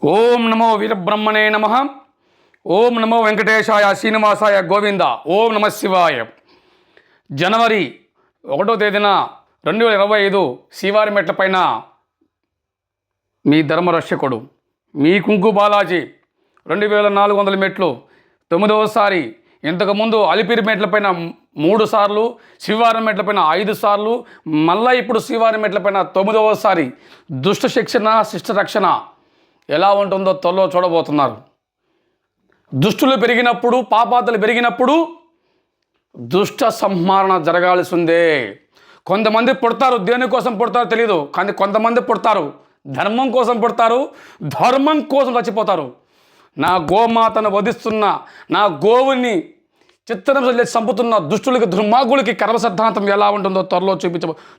ఓం నమో వీరబ్రహ్మణే నమ. ఓం నమో వెంకటేశాయ శ్రీనివాసాయ గోవింద. ఓం నమ శివాయ. జనవరి 1వ తేదీన 2025 శ్రీవారి మెట్ల పైన మీ ధర్మరక్షకుడు మీ కుంకు బాలాజీ 2400 మెట్లు 9వసారి. ఇంతకుముందు అలిపిరి మెట్లపైన 3 సార్లు, శ్రీవారి మెట్లపైన 5 సార్లు, మళ్ళీ ఇప్పుడు శ్రీవారి మెట్లపైన 9వసారి. దుష్ట శిక్షణ శిష్ట రక్షణ ఎలా ఉంటుందో త్వరలో చూడబోతున్నారు. దుష్టులు పెరిగినప్పుడు, పాపాతులు పెరిగినప్పుడు దుష్ట సంహారణ జరగాల్సిందే. కొంతమంది పుడతారు, దేనికోసం పుడతారో తెలియదు, కానీ కొంతమంది పుడతారు ధర్మం కోసం పుడతారు, ధర్మం కోసం చచ్చిపోతారు. నా గోమాతను వధిస్తున్న, నా గోవుని చిత్తరంలో చంపుతున్న దుష్టులకి, దుర్మార్గులకి కర్మ సిద్ధాంతం ఎలా ఉంటుందో త్వరలో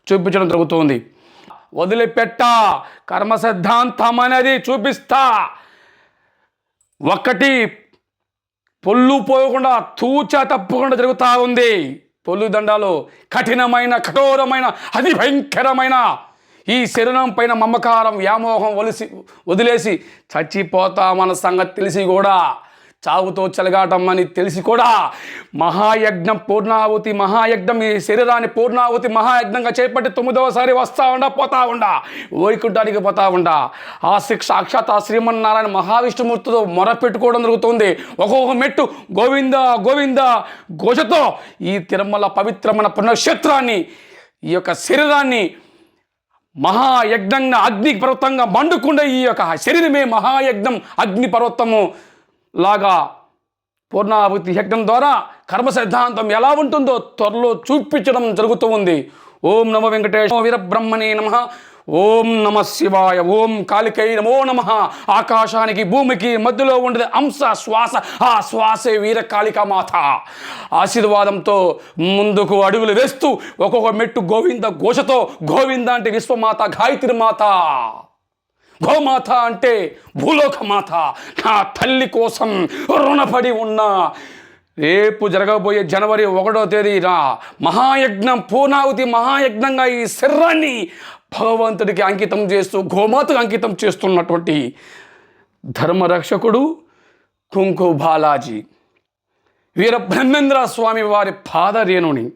చూపించడం జరుగుతుంది. వదిలిపెట్ట కర్మ సిద్ధాంతం అనేది చూపిస్తా. ఒక్కటి పొల్లు పోయకుండా తూచా తప్పకుండా జరుగుతూ ఉంది. పొల్లు దండాలు కఠినమైన, కఠోరమైన, అతి భయంకరమైన ఈ శరీరం పైన మమకారం, వ్యామోహం వదిలేసి చచ్చిపోతామన్న సంగతి తెలిసి కూడా, చావుతో చెలగాటం అని తెలిసి కూడా మహాయజ్ఞం పూర్ణాహుతి, మహాయజ్ఞం ఈ శరీరాన్ని పూర్ణాహుతి మహాయజ్ఞంగా చేపట్టి 9వసారి వస్తూ ఉండా, పోతా ఉండా, వైకుంఠానికి పోతా ఉండా. ఆ సాక్షాత్ ఆ శ్రీమన్నారాయణ మహావిష్ణుమూర్తితో మొరపెట్టుకోవడం జరుగుతుంది. ఒక్కొక్క మెట్టు గోవింద గోవింద ఘోషతో ఈ తిరుమల పవిత్రమైన పుణ్యక్షేత్రాన్ని, ఈ యొక్క శరీరాన్ని మహాయజ్ఞంగా అగ్ని పర్వతంగా మండుకుండే ఈ యొక్క శరీరమే మహాయజ్ఞం, అగ్ని పర్వతము లాగా పూర్ణాహుతి యజ్ఞం ద్వారా కర్మ సిద్ధాంతం ఎలా ఉంటుందో త్వరలో చూపించడం జరుగుతూ ఉంది. ఓం నమో వెంకటేశ వీరబ్రహ్మణే నమ. ఓం నమ శివాయ. ఓం కాళికై నమో నమ. ఆకాశానికి భూమికి మధ్యలో ఉండేది అంశ శ్వాస, ఆ శ్వాసే వీర కాళికామాత ఆశీర్వాదంతో ముందుకు అడుగులు వేస్తూ ఒక్కొక్క మెట్టు గోవింద ఘోషతో. గోవింద అంటే విశ్వమాత, గాయత్రి మాత. గోమాత అంటే భూలోకమాత. నా తల్లి కోసం రుణపడి ఉన్న రేపు జరగబోయే జనవరి 1వ తేదీన మహాయజ్ఞం, పూర్ణాహుతి మహాయజ్ఞంగా ఈ శరీరాన్ని భగవంతుడికి అంకితం చేస్తూ, గోమాతకు అంకితం చేస్తున్నటువంటి ధర్మరక్షకుడు కుంకు బాలాజీ వీరబ్రహ్మేంద్ర స్వామి వారి పాదరేణుని